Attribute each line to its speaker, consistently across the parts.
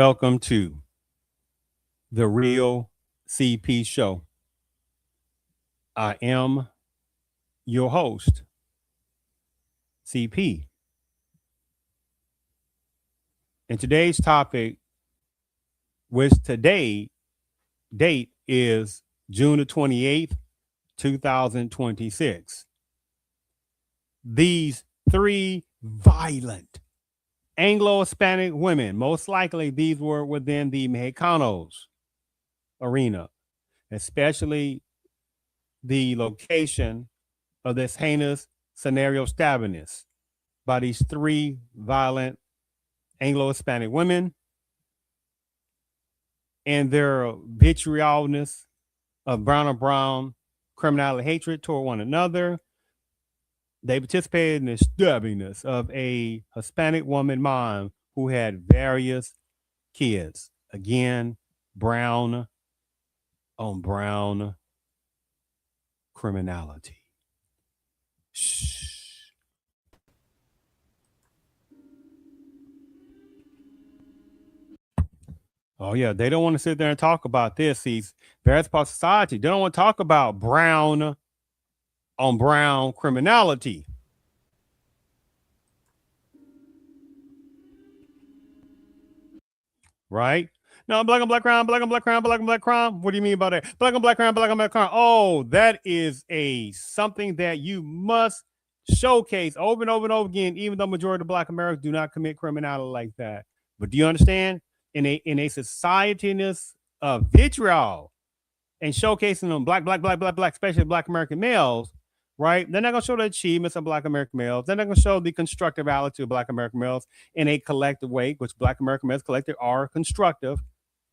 Speaker 1: Welcome to the Real CP Show. I am your host, CP. And today's topic, which today date is June the 28th, 2026. These three violent Anglo Hispanic women, most likely these were within the Mexicanos arena, especially the location of this heinous scenario stabbingness by these three violent Anglo Hispanic women and their vitriolness of brown on brown criminality hatred toward one another. They participated in the stabbingness of a Hispanic woman mom who had various kids. Again, brown on brown criminality. Shh. Oh yeah, they don't want to sit there and talk about this. These various parts of society, they don't want to talk about brown on brown criminality. Right? No, black on black crime, black on black crime, black on black crime. What do you mean by that? Black on black crime, black on black crime. Oh, that is a something that you must showcase over and over and over again, even though majority of black Americans do not commit criminality like that. But do you understand? In a society-ness of vitriol and showcasing them black, especially black American males, right? They're not going to show the achievements of black American males. They're not going to show the constructive attitude of black American males in a collective way, which black American males collective are constructive.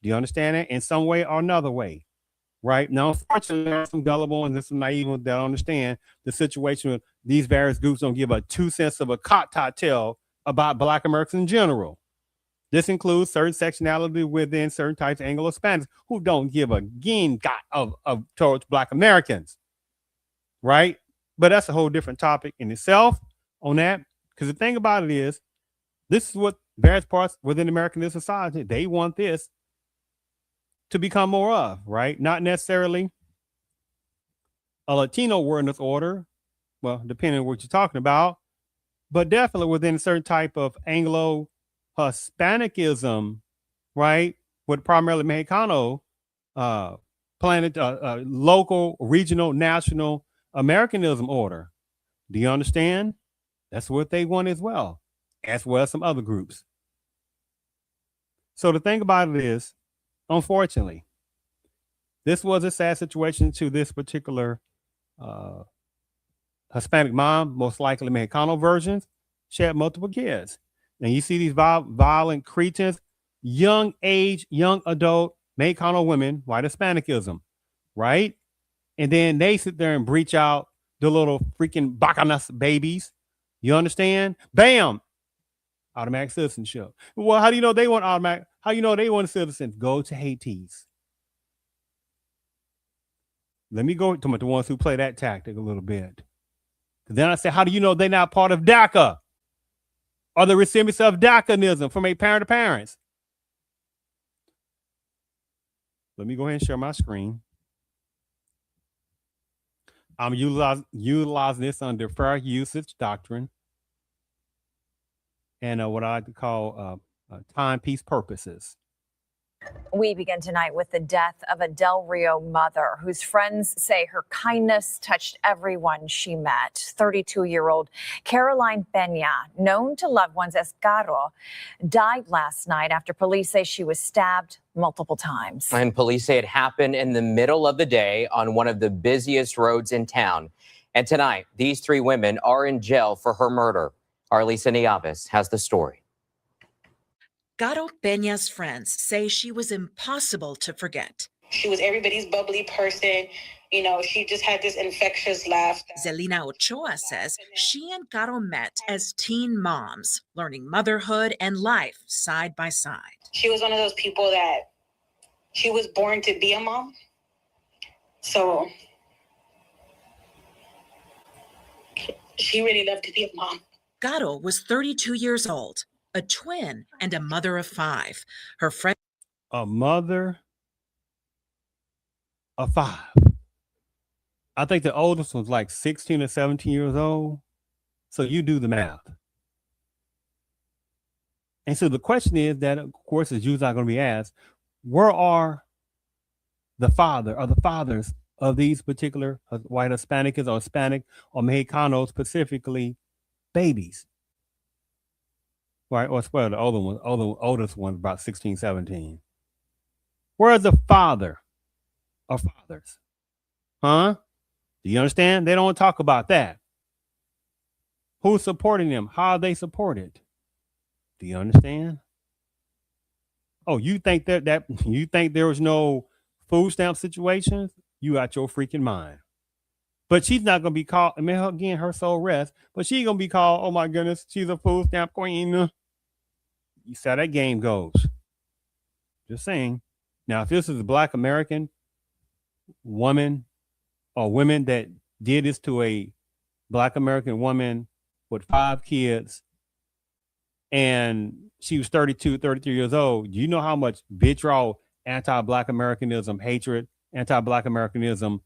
Speaker 1: Do you understand it? In some way or another way, right? Now, unfortunately, there are some gullible and some naive that don't understand the situation with these various groups don't give a 2 cents of a cocktail about black Americans in general. This includes certain sectionality within certain types of Anglo Hispanics who don't give a of towards black Americans, right? But that's a whole different topic in itself on that. Because the thing about it is, this is what various parts within American society, they want this to become more of, right? Not necessarily a Latino wordness order, well, depending on what you're talking about, but definitely within a certain type of Anglo Hispanicism, right? With primarily Mexicano, local, regional, national Americanism order. Do you understand? That's what they want as well as some other groups. So the thing about it is, unfortunately, this was a sad situation to this particular Hispanic mom, most likely Mexicano versions. She had multiple kids. And you see these violent cretins, young age, young adult, Mexicano women, white Hispanicism, right? And then they sit there and breach out the little freaking bacanas babies. You understand? Bam! Automatic citizenship. Well, how do you know they want automatic? How do you know they want citizens? Go to Haiti's. Let me go to the ones who play that tactic a little bit. Then I say, how do you know they're not part of DACA? Or the recipients of DACAnism from a parent to parents? Let me go ahead and share my screen. I'm utilizing this under fair usage doctrine and what I like to call timepiece purposes.
Speaker 2: We begin tonight with the death of a Del Rio mother whose friends say her kindness touched everyone she met. 32-year-old Caroline Peña, known to loved ones as Caro, died last night after police say she was stabbed multiple times.
Speaker 3: And police say it happened in the middle of the day on one of the busiest roads in town. And tonight, these three women are in jail for her murder. Arlisa Nieves has the story.
Speaker 4: Caro Peña's friends say she was impossible to forget.
Speaker 5: She was everybody's bubbly person. You know, she just had this infectious laugh.
Speaker 4: Zelina Ochoa says she and Caro met as teen moms, learning motherhood and life side by side.
Speaker 5: She was one of those people that she was born to be a mom. So she really loved to be a mom.
Speaker 4: Caro was 32 years old. a twin, and a mother of 5. Her friend
Speaker 1: A mother of 5. I think the oldest was like 16 or 17 years old. So you do the math. And so the question is that, of course, is usually not going to be asked, where are the fathers of these particular white Hispanics or Hispanic or Mexicanos, specifically babies? Right? Or well, the oldest one, about 16, 17. Where's the father of fathers? Huh? Do you understand? They don't talk about that. Who's supporting them? How are they supported? Do you understand? Oh, you think that you think there was no food stamp situations? You out your freaking mind. But she's not gonna be called. I mean, again, her soul rest. But she's gonna be called. Oh my goodness, she's a food stamp queen. You see how that game goes. Just saying. Now, if this is a Black American woman or women that did this to a Black American woman with 5 kids, and she was 32, 33 years old, do you know how much vitriol, anti-Black Americanism, hatred, anti-Black Americanism,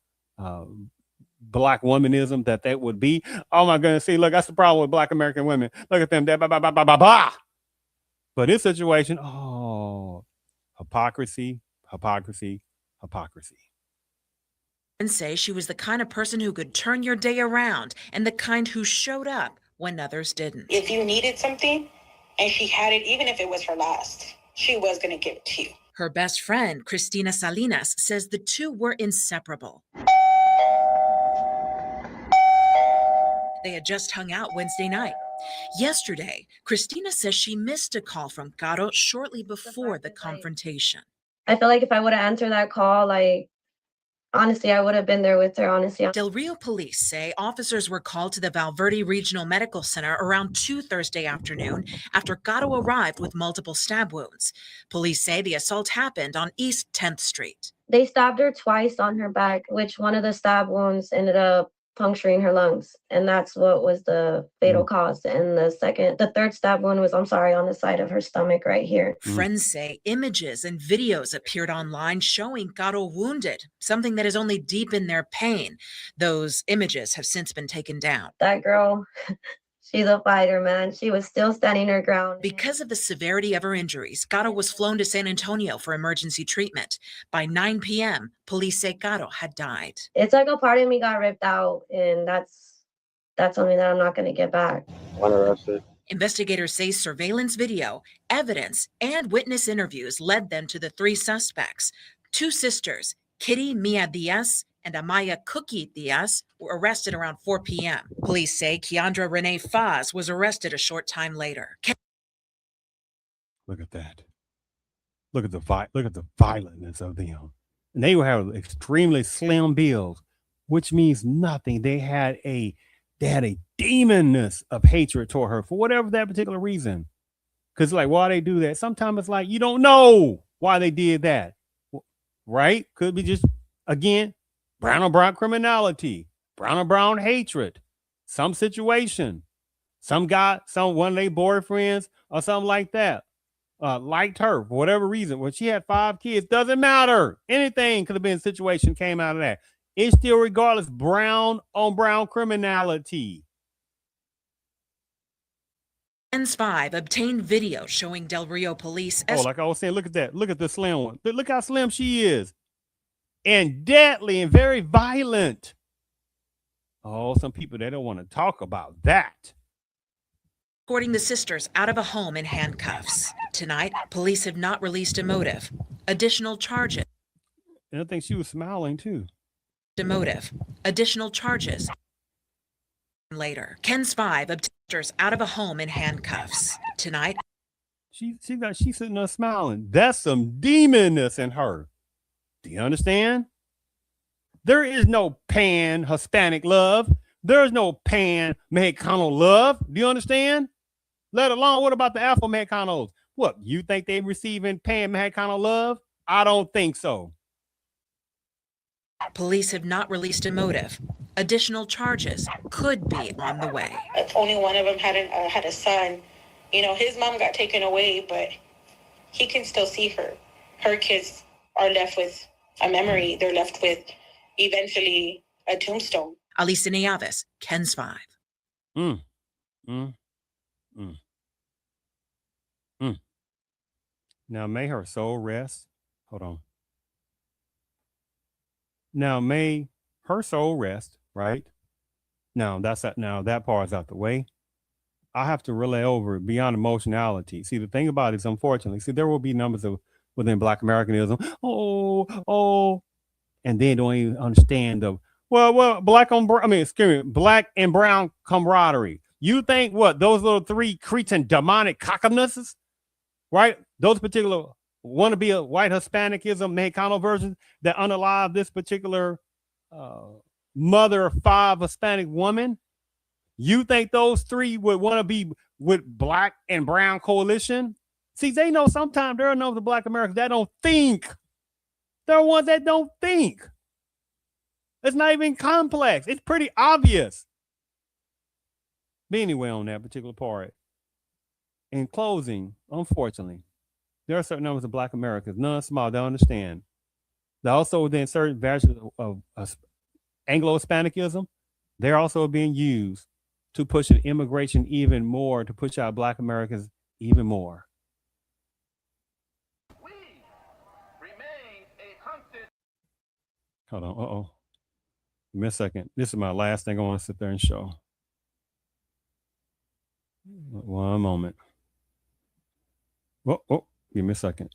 Speaker 1: Black womanism that would be? Oh my goodness, see, look, that's the problem with Black American women. Look at them, blah, blah, blah, blah, blah, blah. But this situation, hypocrisy.
Speaker 4: and say she was the kind of person who could turn your day around and the kind who showed up when others didn't.
Speaker 5: If you needed something and she had it, even if it was her last, she was going to give it to you.
Speaker 4: Her best friend, Cristina Salinas, says the two were inseparable. They had just hung out Wednesday night. Yesterday, Cristina says she missed a call from Caro shortly before the confrontation.
Speaker 6: I feel like if I would have answered that call, honestly, I would have been there with her, honestly.
Speaker 4: Del Rio police say officers were called to the Valverde Regional Medical Center around 2 Thursday afternoon after Caro arrived with multiple stab wounds. Police say the assault happened on East 10th Street.
Speaker 6: They stabbed her twice on her back, which one of the stab wounds ended up puncturing her lungs. And that's what was the fatal cause. And the third stab wound was, on the side of her stomach right here.
Speaker 4: Friends say images and videos appeared online showing Caro wounded, something that has only deepened their pain. Those images have since been taken down.
Speaker 6: That girl, she's a fighter, man. She was still standing her ground.
Speaker 4: Because of the severity of her injuries, Caro was flown to San Antonio for emergency treatment. By 9 p.m., police say Caro had died.
Speaker 6: It's like a part of me got ripped out, and that's something that I'm not going to get back.
Speaker 7: Unarrested.
Speaker 4: Investigators say surveillance video, evidence, and witness interviews led them to the 3 suspects. 2 sisters, Kitty Mia Diaz and Amaya Cookie Diaz, were arrested around 4 p.m. Police say Keandra Renee Faz was arrested a short time later.
Speaker 1: Look at that. Look at the violentness of them. And they have extremely slim builds, which means nothing. They had a demonness of hatred toward her for whatever that particular reason. Because why they do that? Sometimes it's like you don't know why they did that. Right? Could be just, again, brown on brown criminality, brown on brown hatred, some situation, one of their boyfriends or something like that liked her for whatever reason. When she had 5 kids, doesn't matter. Anything could have been a situation came out of that. It's still, regardless, brown on brown criminality.
Speaker 4: Stabsss 5 obtained video showing Del Rio police.
Speaker 1: Like I was saying, look at that. Look at the slim one. Look how slim she is. And deadly and very violent. Oh, some people, they don't want to talk about that.
Speaker 4: Escorting the sisters out of a home in handcuffs. Tonight, police have not released a motive. Additional charges.
Speaker 1: And I think she was smiling too.
Speaker 4: Additional charges. Later, Ken's 5 obtained sisters out of a home in handcuffs. Tonight,
Speaker 1: she's sitting there smiling. That's some demonness in her. Do you understand? There is no pan Hispanic love. There is no pan Mexicano love. Do you understand? Let alone, what about the Afro Mexicanos? What, you think they receiving pan Mexicano love? I don't think so.
Speaker 4: police have not released a motive. Additional charges could be on the way.
Speaker 5: Only one of them had a son You know, his mom got taken away, but he can still see her. Her kids are left with a memory. They're left with eventually a tombstone.
Speaker 4: Alisa Nieves, KENS 5.
Speaker 1: Mm, mm, mm, mm. Now may her soul rest. Hold on. Now may her soul rest, right? Now now that part's out the way. I have to relay over beyond emotionality. See, the thing about it is, unfortunately, see, there will be numbers of within Black Americanism. Oh, and they don't even understand the black on. I mean, excuse me, black and brown camaraderie. You think what those little three cretin demonic cockamusses, right? Those particular want to be a white Hispanicism Mexicano version that unalive this particular mother of five Hispanic woman. You think those three would want to be with black and brown coalition? See, they know sometimes there are numbers of Black Americans that don't think. There are ones that don't think. It's not even complex. It's pretty obvious. But anyway, on that particular part, in closing, unfortunately, there are certain numbers of Black Americans, none small, they understand. They're also within certain versions of Anglo Hispanicism, they're also being used to push an immigration even more, to push out Black Americans even more. We remain a hunted. Hold on. Give me a second. This is my last thing I want to sit there and show. One moment. Give me a second.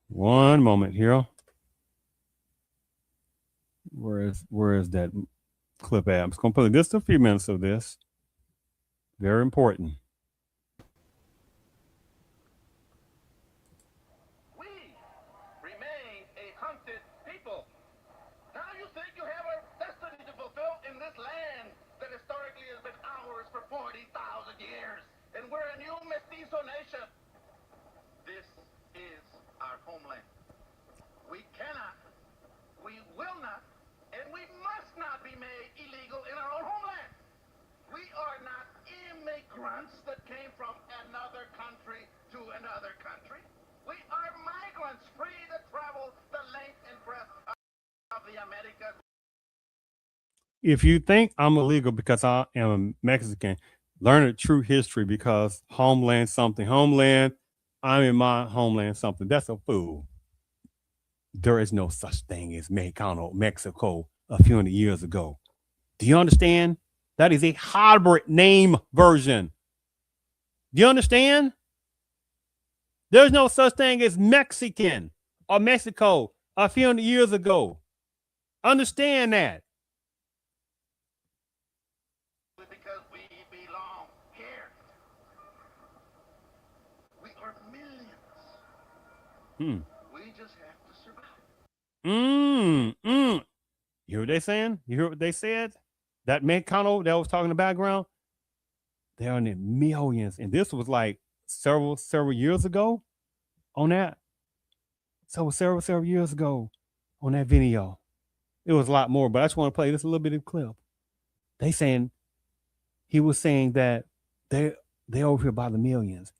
Speaker 1: One moment here. Where is that clip at? I'm just gonna play just a few minutes of this. Very important. We remain a hunted people. Now you think you have a destiny to fulfill in this land that historically has been ours for 40,000 years, and we're a new mestizo nation. This is our homeland. We cannot, we will not, and we must not be made illegal in our own homeland. We are not immigrants that came from another country to another country. We are migrants free to travel the length and breadth of the Americas. If you think I'm illegal because I am a Mexican, learn a true history, because homeland something. Homeland, I'm in my homeland something. That's a fool. There is no such thing as Mexicano, Mexico a few hundred years ago. Do you understand? That is a hybrid name version. Do you understand? There's no such thing as Mexican or Mexico a few hundred years ago. Understand that. Because we belong here. We are millions. We just have to survive. You hear what they saying? You hear what they said? That Mexicano that was talking in the background, they're in the millions. And this was like several years ago on that. So several years ago on that video. It was a lot more, but I just want to play this a little bit of clip. They saying, he was saying that they're over here by the millions.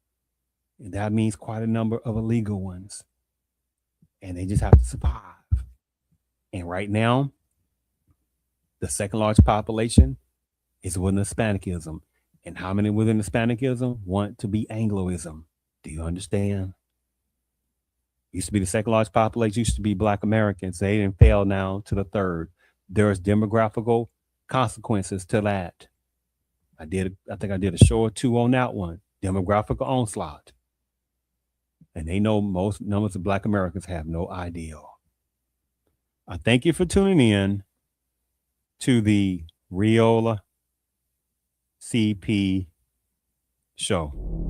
Speaker 1: And that means quite a number of illegal ones. And they just have to survive. And right now, the second largest population is within Hispanicism. And how many within Hispanicism want to be Angloism? Do you understand? Used to be the second largest population, used to be Black Americans. They didn't fail now to the third. There's demographical consequences to that. I think I did a show or two on that one. Demographical onslaught. And they know most numbers of Black Americans have no idea. I thank you for tuning in to the Real CP show.